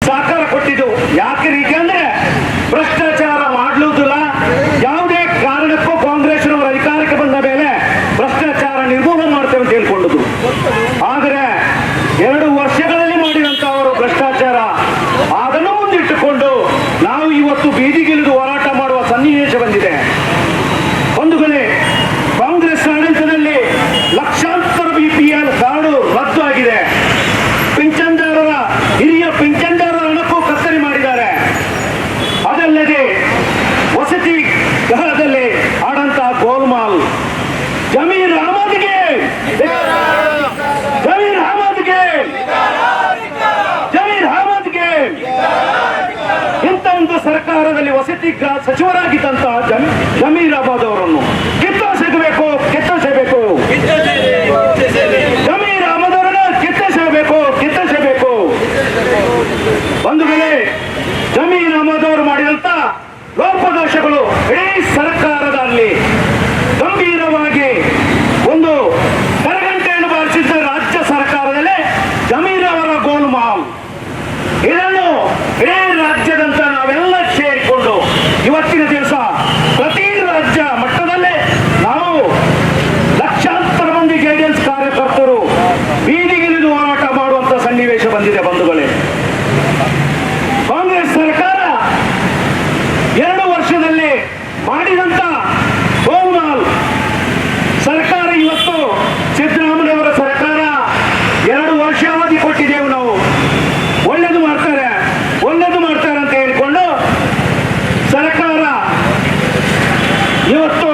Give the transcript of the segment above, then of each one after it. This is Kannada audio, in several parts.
ಸಹಕಾರ ಕೊಟ್ಟಿದ್ದು. ಯಾಕೆ ರೀತಿ ಅಂದ್ರೆ ಭ್ರಷ್ಟಾಚಾರ ಮಾಡಲುವುದಿಲ್ಲ, ಯಾವುದೇ ಕಾರಣಕ್ಕೂ ಕಾಂಗ್ರೆಸ್ನವರು ಅಧಿಕಾರಕ್ಕೆ ಬಂದ ಮೇಲೆ ಭ್ರಷ್ಟಾಚಾರ ನಿರ್ಮೂಲನೆ ಮಾಡ್ತೇವೆ ಅಂತ ಹೇಳ್ಕೊಂಡದ್ದು. ಆದರೆ 2 ವರ್ಷಗಳಲ್ಲಿ ಮಾಡಿದಂತ ಅವರು ಭ್ರಷ್ಟಾಚಾರ ಅದನ್ನು ಮುಂದಿಟ್ಟುಕೊಂಡು ನಾವು ಇವತ್ತು ಬೀದಿಗಿಳಿದು ಹೋರಾಟ ಮಾಡುವ ಸನ್ನಿವೇಶ ಬಂದಿದೆ. ಬಂಧುಗಳೇ, ಕಾಂಗ್ರೆಸ್ ಆಡಳಿತದಲ್ಲಿ ಲಕ್ಷಾಂತರ BPL ಕಾರ್ಡು ರದ್ದು ಆಗಿದೆ. ಪಿಂಚಣಿದಾರರ ಹಿರಿಯ ಪಿಂಚಣಿದಾರರ ಹಣಕ್ಕೂ ಕತ್ತರಿ ಮಾಡಿದ್ದಾರೆ. ಅದಲ್ಲದೆ ವಸತಿ ಗೃಹದಲ್ಲಿ ಆಡಂತಹ ಗೋಲ್ಮಾಲ್ ಜಮೀರ್ ಅಹಮದ್ಗೆ ಇಂಥ ಒಂದು ಸರ್ಕಾರದಲ್ಲಿ ವಸತಿ ಗೃಹ ಸಚಿವರಾಗಿದ್ದಂತಹ ಜಮೀರ್ ಅಹಮದ್ ಅವರನ್ನು ಕಿತ್ತೋಸಬೇಕು. ಜಮೀರ್ ಅಹಮದ್ ಅವರನ್ನು ಕಿತ್ತೋಸಬೇಕು. ಬಂಧುಗಳೇ, ಜಮೀರ್ ಅಹಮದ್ ಅವರು ಮಾಡಿದಂತ ಲೋಪದೋಷಗಳು ಇಡೀ ಸರ್ಕಾರದಲ್ಲಿ ಗಂಭೀರವಾಗಿ ಒಂದು ಕರಗಂಟೆಯನ್ನು ಬಾರಿಸಿದ್ದ ರಾಜ್ಯ ಸರ್ಕಾರದಲ್ಲಿ ಜಮೀರ್ ಅವರ ಗೋಲ್ಮಾಲ್ ಇದನ್ನು ಇಡೀ ರಾಜ್ಯದಂತ ನಾವೆಲ್ಲ ಸೇರಿಕೊಂಡು ಇವತ್ತಿನ ದಿವಸ ಪ್ರತಿ ರಾಜ್ಯ ಮಟ್ಟದಲ್ಲಿ ನಾವು ಲಕ್ಷಾಂತರ ಮಂದಿ ಜೆಡಿಎಸ್ ಕಾರ್ಯಕರ್ತರು ಬೀದಿಗಿಳಿದು ಹೋರಾಟ ಮಾಡುವಂತ ಸನ್ನಿವೇಶ ಬಂದಿದೆ. ಬಂಧುಗಳೇ, ಕಾಂಗ್ರೆಸ್ ಸರ್ಕಾರ 2 ವರ್ಷದಲ್ಲಿ ಮಾಡಿದಂತ ಗೋಲ್ಮಾಲ್ ಸರ್ಕಾರ ಇವತ್ತು ಸಿದ್ದರಾಮಯ್ಯವರ ಸರ್ಕಾರ 2 ವರ್ಷ ಅವಧಿ ಕೊಟ್ಟಿದ್ದೇವೆ. ನಾವು ಒಳ್ಳೇದು ಮಾಡ್ತಾರೆ ಅಂತ ಹೇಳಿಕೊಂಡು ಸರ್ಕಾರ ಇವತ್ತು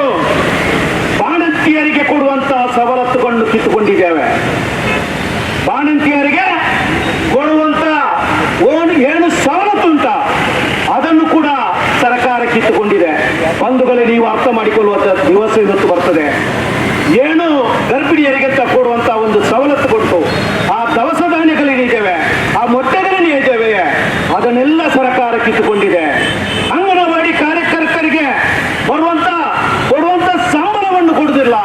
ಬಾಣಂತಿಯರಿಗೆ ಕೊಡುವಂತಹ ಸವಲತ್ತುಗಳನ್ನು ಕಿತ್ತುಕೊಂಡಿದ್ದೇವೆ. ಬಾಣಂತಿಯರಿಗೆ ಕೊಡುವಂತ ಏನು ಸವಲತ್ತು ಉಂಟ ಅದನ್ನು ಕೂಡ ಸರ್ಕಾರ ಕಿತ್ತುಕೊಂಡಿದೆ. ಬಂಧುಗಳೇ, ನೀವು ಅರ್ಥ ಮಾಡಿಕೊಳ್ಳುವಂತ ದಿವಸ ಇವತ್ತು ಬರ್ತದೆ. ಏನು ಗರ್ಭಿಣಿಯರಿಗೆ ಕೊಡುವಂತ ಒಂದು ಸವಲತ್ತು ಕೊಟ್ಟು ಆ ದವಸ ಧಾನ್ಯಗಳೇನಿದ್ದೇವೆ, ಆ ಮೊಟ್ಟೆಗಳೇನಿದ್ದೇವೆ, ಅದನ್ನೆಲ್ಲ ಸರ್ಕಾರ ಕಿತ್ತುಕೊಂಡಿದೆ. ಅಂಗನವಾಡಿ ಕಾರ್ಯಕರ್ತರಿಗೆ ಕೊಡುವಂತ ಸಂಬಳವನ್ನು ಕೊಡುವುದಿಲ್ಲ.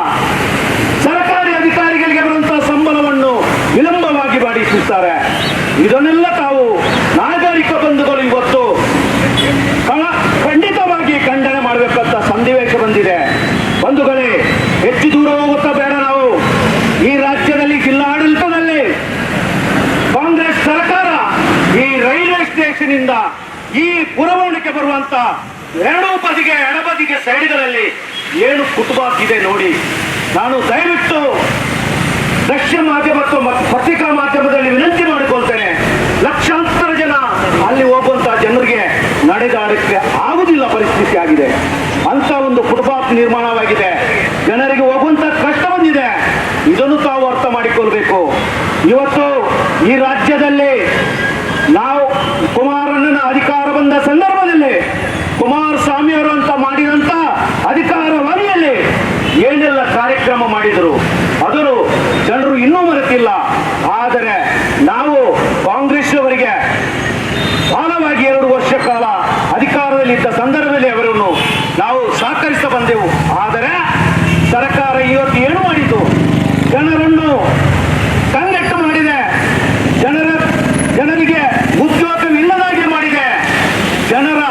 ಸರ್ಕಾರಿ ಅಧಿಕಾರಿಗಳಿಗೆ ಬರುವಂತಹ ಸಂಬಳವನ್ನು ವಿಳಂಬವಾಗಿ ಮಾಡಿಸುತ್ತಾರೆ. ಇದನ್ನೆಲ್ಲ ತಾವು ನಾಗರಿಕ ಬಂಧುಗಳು ಇವತ್ತು ಖಂಡಿತವಾಗಿ ಖಂಡನೆ ಮಾಡಬೇಕಂತ ಸನ್ನಿವೇಶ ಬಂದಿದೆ. ಬಂಧುಗಳೇ, ಹೆಚ್ಚು ದೂರ ಹೋಗುತ್ತಾ ಬೇಡ. ನಾವು ಈ ರಾಜ್ಯದಲ್ಲಿ ಜಿಲ್ಲಾಡಳಿತದಲ್ಲಿ ಕಾಂಗ್ರೆಸ್ ಸರ್ಕಾರ ಈ ರೈಲ್ವೆ ಸ್ಟೇಷನ್ ಇಂದ ಈ ಪುರಭವನಕ್ಕೆ ಬರುವಂತ ಎಡಬದಿಗೆ ಸೈಡ್ಗಳಲ್ಲಿ ಏನು ಕುಟುಂಬಾಗಿದೆ ನೋಡಿ. ನಾನು ದಯವಿಟ್ಟು ದೃಶ್ಯ ಮಾಧ್ಯಮ ಮತ್ತು ಪತ್ರಿಕಾ ಮಾಧ್ಯಮದಲ್ಲಿ ವಿನಂತಿ ಮಾಡಿಕೊಳ್ತೇನೆ, ಲಕ್ಷಾಂತರ ಜನ ಅಲ್ಲಿ ಹೋಗುವಂತಹ ಜನರಿಗೆ ನಡೆದಾಡಕ್ಕೆ ಆಗುದಿಲ್ಲ ಪರಿಸ್ಥಿತಿ ಆಗಿದೆ. ಅಂತ ಒಂದು ಫುಟ್ಪಾತ್ ನಿರ್ಮಾಣವಾಗಿದೆ. ಜನರಿಗೆ ಹೋಗುವಂತ ಕಷ್ಟ ಬಂದಿದೆ. ಇದನ್ನು ತಾವು ಅರ್ಥ ಮಾಡಿಕೊಳ್ಬೇಕು. ಇವತ್ತು ಈ ರಾಜ್ಯದಲ್ಲಿ ನಾವು ಕುಮಾರಣ್ಣನ ಅಧಿಕಾರ ಬಂದ ಸಂದರ್ಭದಲ್ಲಿ ಕುಮಾರಸ್ವಾಮಿ ಅವರು ಅಂತ ಮಾಡಿದಂತ ಅಧಿಕಾರವಾಣಿಯಲ್ಲಿ ಏನೆಲ್ಲ ಕಾರ್ಯಕ್ರಮ ಮಾಡಿದರು ಅದನ್ನು ಜನರು ಇನ್ನೂ ಮರೆತಿಲ್ಲ. ಆದರೆ ನಾವು ಕಾಂಗ್ರೆಸ್ ಅವರಿಗೆ ಬಹಳವಾಗಿ 2 ವರ್ಷ ಕಾಲ ಅಧಿಕಾರದಲ್ಲಿ ಇದ್ದ ಸಂದರ್ಭದಲ್ಲಿ ಅವರನ್ನು ನಾವು ಸಹಕರಿಸ ಬಂದೆವು. ಆದರೆ ಸರ್ಕಾರ ಇವತ್ತು ಏನು ಮಾಡಿತು? ಜನರನ್ನು ಕಂಗೆಟ್ಟು ಮಾಡಿದೆ. ಜನರಿಗೆ ಉದ್ಯೋಗವಿಲ್ಲದಾಗಿ ಮಾಡಿದೆ. ಜನರ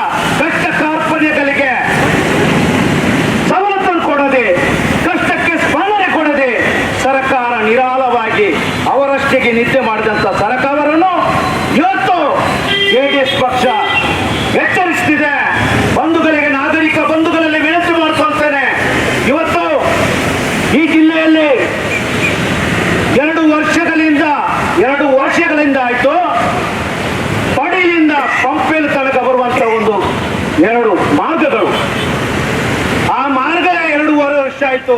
ಕಷ್ಟ ಕಾರ್ಪಣ್ಯಗಳಿಗೆ ಸವಲತ್ತನ್ನು ಕೊಡದೆ, ಕಷ್ಟಕ್ಕೆ ಸ್ಪಂದನೆ ಕೊಡದೆ ಸರ್ಕಾರ ನಿರಾಳವಾಗಿ ಅವರಷ್ಟಕ್ಕೆ ನಿದ್ದೆ ಮಾಡಿದಂತ ಸರ್ಕಾರವನ್ನು ಇವತ್ತು ಜೆಡಿಎಸ್ ಪಕ್ಷ ಎಚ್ಚರಿಸುತ್ತಿದೆ. ಬಂಧುಗಳಿಗೆ, ನಾಗರಿಕ ಬಂಧುಗಳಲ್ಲಿ ವಿನಂತಿ ಮಾಡ್ಕೊಳ್ತೇನೆ. ಇವತ್ತು ಈ ಜಿಲ್ಲೆಯಲ್ಲಿ 2 ವರ್ಷಗಳಿಂದ ಆಯ್ತು ಪಡಿಲಿಂದ ಪಂಪೇಲ್ ತನಕ ಬರುವಂತ ಒಂದು 2 ಮಾರ್ಗಗಳು. ಆ ಮಾರ್ಗ 2.5 ವರ್ಷ ಆಯ್ತು.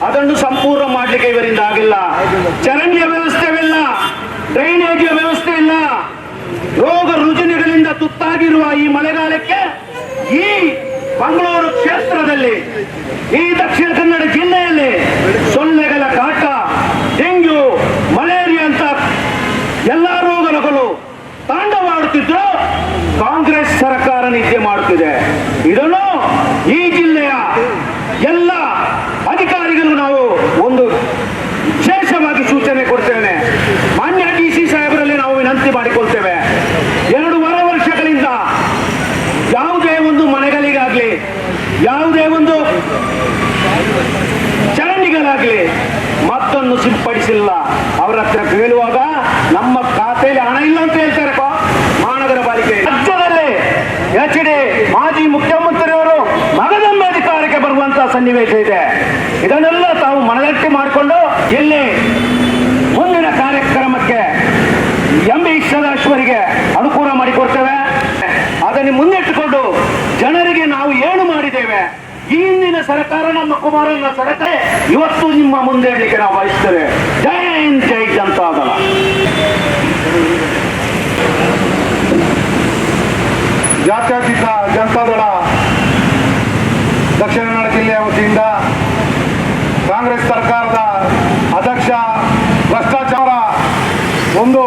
ಅದನ್ನು ಸಂಪೂರ್ಣ ಮಾಡ್ಲಿಕ್ಕೆ ಇವರಿಂದ ಆಗಿಲ್ಲ. ಚರಂಡಿಯ ವ್ಯವಸ್ಥೆವಿಲ್ಲ, ಡ್ರೈನೇಜ್ ವ್ಯವಸ್ಥೆ ಇಲ್ಲ. ರೋಗ ರುಜಿನಗಳಿಂದ ತುತ್ತಾಗಿರುವ ಈ ಮಳೆಗಾಲಕ್ಕೆ ಈ ಮಂಗಳೂರು ಕ್ಷೇತ್ರದಲ್ಲಿ, ಈ ದಕ್ಷಿಣ ಕನ್ನಡ ಜಿಲ್ಲೆಯಲ್ಲಿ ಸೊಳ್ಳೆಗಳ ಕಾಟ, ಡೆಂಗ್ಯೂ, ಮಲೇರಿಯಾ ಅಂತ ಎಲ್ಲ ರೋಗಗಳು ತಾಂಡವಾಡುತ್ತಿದ್ರು. ಕಾಂಗ್ರೆಸ್ ಸರ್ಕಾರ ನಿದ್ದೆ ಮಾಡುತ್ತಿದೆ. ಇದನ್ನು ಈ ಜಿಲ್ಲೆಯ ಎಲ್ಲ ಅಧಿಕಾರಿಗಳು ನಾವು ಒಂದು ವಿಶೇಷವಾಗಿ ಸೂಚನೆ ಕೊಡ್ತೇವೆ. ಮಾನ್ಯ DC ಸಾಹೇಬರಲ್ಲಿ ನಾವು ವಿನಂತಿ ಮಾಡಿಕೊಳ್ತೇವೆ. 2 ವಾರ ಈ ಹಿಂದಿನ ಸರ್ಕಾರ ನಮ್ಮ ಕುಮಾರಣ್ಣ ಸರ್ಕಾರ ಇವತ್ತು ನಿಮ್ಮ ಮುಂದೆ ಹೇಳಲಿಕ್ಕೆ ನಾವು ಬಯಸ್ತೇವೆ. ಜೈ ಹಿಂದ್, ಜೈ ಜನತಾದಳ. ಜಾತ್ಯತೀತ ಜನತಾದಳ ದಕ್ಷಿಣ ಕನ್ನಡ ಜಿಲ್ಲೆಯ ವತಿಯಿಂದ ಕಾಂಗ್ರೆಸ್ ಸರ್ಕಾರದ ಅಧ್ಯಕ್ಷ ಭ್ರಷ್ಟಾಚಾರ ಒಂದು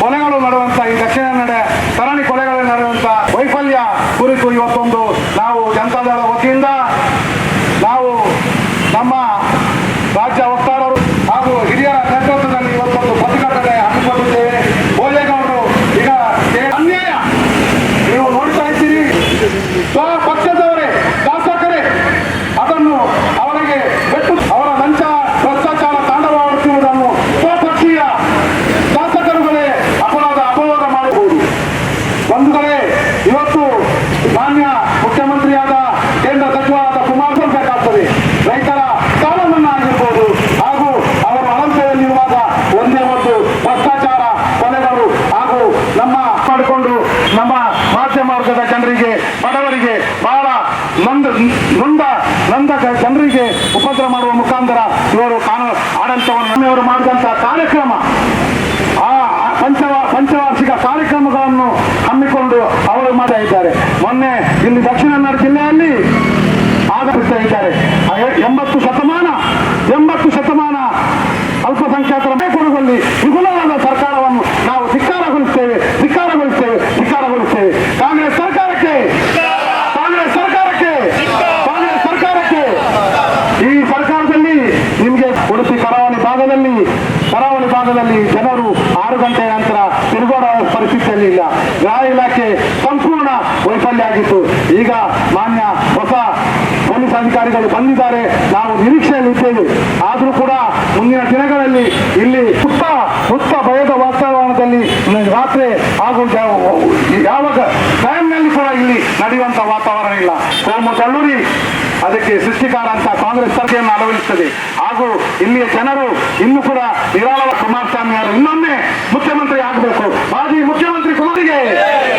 ಕೊಲೆಗಳು ನಡೆಯುವಂತ ಈ ದಕ್ಷಿಣ ಕನ್ನಡ ಸರಣಿ ಕೊಲೆಗಳು ನಡೆಯುವಂತ ವೈಫಲ್ಯ ಕುರಿತು ಇವತ್ತೊಂದು ನಾವು ಜನತಾದಳ ವತಿಯಿಂದ ನಾವು ನಮ್ಮ ರಾಜ್ಯ ವಕ್ತಾರರು ಹಾಗೂ ಹಿರಿಯರ ನೇತೃತ್ವದಲ್ಲಿ ಇವತ್ತೊಂದು ಪ್ರತಿಭಟನೆ ಹಮ್ಮಿಕೊಂಡಿದ್ದೇವೆ. ಬೋಲೇಗೌಡರು ಈಗ ಅನ್ಯಾಯ ನೀವು ನೋಡ್ತಾ ಇದ್ದೀರಿ, ಪಕ್ಷದವರೇ ಶಾಸಕರೇ ಅದನ್ನು ಅವರಿಗೆ ಬಿಟ್ಟು ಅವರ ಲಂಚ ಭ್ರಷ್ಟಾಚಾರ ತಾಂಡವವಾಡುತ್ತಿರುವುದನ್ನು ಸ್ವಪಕ್ಷೀಯ ಶಾಸಕರುಗಳೇ ಅಪವಾದ ಮಾಡಬಹುದು. ಬಂಧುಗಳೇ, ಇವತ್ತು ಮಾನ್ಯ ಮುಖ್ಯಮಂತ್ರಿಯಾದ ಕೇಂದ್ರ ಸಚಿವರಾದ ಕುಮಾರಸ್ವಾಮಿ ಬೇಕಾಗ್ತದೆ. ರೈತರ ಸಾಲ ಮನ್ನಾ ಆಗಿರ್ಬೋದು ಹಾಗೂ ಅವರು ಅನಂತದಲ್ಲಿರುವಾಗ ಒಂದೇ ಒಂದು ಭ್ರಷ್ಟಾಚಾರ ಕೊಲೆಗಳು ಹಾಗೂ ನಮ್ಮ ಮಾಡಿಕೊಂಡು ನಮ್ಮ ಮಾಧ್ಯಮ ವರ್ಗದ ಜನರಿಗೆ, ಬಡವರಿಗೆ ಬಹಳ ನೊಂದ ಜನರಿಗೆ ಉಪದ್ರ ಮಾಡುವ ಮುಖಾಂತರ ಇವರು ಕಾನೂನು ಆಡಳಿತವನ್ನು ಮಾಡಿದಂತ ಕಾರ್ಯಕ್ರಮ, ಆ ಪಂಚವಾರ್ಷಿಕ ಕಾರ್ಯಕ್ರಮಗಳನ್ನು ಹಮ್ಮಿಕೊಂಡು ಅವರು ಮಾಡ್ತಾ ಇದ್ದಾರೆ. ಮೊನ್ನೆ ಇಲ್ಲಿ ದಕ್ಷಿಣ ಕನ್ನಡ ಜಿಲ್ಲೆಯಲ್ಲಿ ಆಗಮಿಸ್ತಾ ಇದ್ದಾರೆ. 80 ಶತಮಾನ ಅಲ್ಪಸಂಖ್ಯಾತರ ಕೊಡುಗಲ್ಲಿ ವಿಗುಣವಾದ ಸರ್ಕಾರವನ್ನು ನಾವು ಧಿಕ್ಕಾರಗೊಳಿಸ್ತೇವೆ. ಕಾಂಗ್ರೆಸ್ ಸರ್ಕಾರಕ್ಕೆ ಈ ಸರ್ಕಾರದಲ್ಲಿ ನಿಮಗೆ ಉಡುಪಿ ಕರಾವಳಿ ಭಾಗದಲ್ಲಿ ಜನರು 6 ಗಂಟೆ ನಂತರ ತಿರುಗಾಡೋ ಪರಿಸ್ಥಿತಿಯಲ್ಲಿ ಇಲ್ಲ. ಗೃಹ ಇಲಾಖೆ ಸಂಪೂರ್ಣ ವೈಫಲ್ಯ ಆಗಿತ್ತು. ಈಗ ಮಾನ್ಯ ಹೊಸ ಪೊಲೀಸ್ ಅಧಿಕಾರಿಗಳು ಬಂದಿದ್ದಾರೆ, ನಾವು ನಿರೀಕ್ಷೆಯಲ್ಲಿದ್ದೇವೆ. ಆದರೂ ಕೂಡ ಮುಂದಿನ ದಿನಗಳಲ್ಲಿ ಇಲ್ಲಿ ಸುತ್ತ ಭಯದ ವಾತಾವರಣದಲ್ಲಿ ರಾತ್ರಿ ಹಾಗೂ ಯಾವಾಗ ಟೈಮ್ನಲ್ಲಿ ಕೂಡ ಇಲ್ಲಿ ನಡೆಯುವಂತ ವಾತಾವರಣ ಇಲ್ಲ. ಕೋಮು ತಳ್ಳೂರಿ ಅದಕ್ಕೆ ಸೃಷ್ಟಿಕಾರ ಅಂತ ಕಾಂಗ್ರೆಸ್ ಸರ್ಕಾರವನ್ನು ಅಳವಡಿಸುತ್ತದೆ. ಹಾಗೂ ಇಲ್ಲಿಯ ಜನರು ಇನ್ನೂ ಕೂಡ ನಿರಾಳ ಕುಮಾರಸ್ವಾಮಿ ಅವರು ಇನ್ನೊಮ್ಮೆ ಮುಖ್ಯಮಂತ್ರಿ ಆಗಬೇಕು. ಮಾಜಿ ಮುಖ್ಯಮಂತ್ರಿ ಕುಮಾರಿಗೆ,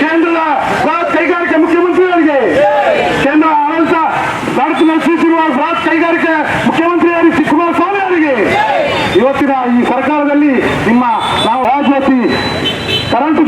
ಕೇಂದ್ರದ ಬೃಹತ್ ಕೈಗಾರಿಕೆ ಮುಖ್ಯಮಂತ್ರಿಯವರಿಗೆ, ಕೇಂದ್ರ ಆಡಳಿತ ನಡೆಸಿರುವ ಬೃಹತ್ ಕೈಗಾರಿಕೆ ಮುಖ್ಯಮಂತ್ರಿ ಕುಮಾರಸ್ವಾಮಿ ಅವರಿಗೆ ಇವತ್ತಿನ ಈ ಸರ್ಕಾರದಲ್ಲಿ ನಿಮ್ಮ ನಾವು ರಾಜ್ಯೋತಿ ಕರೆಂಟ್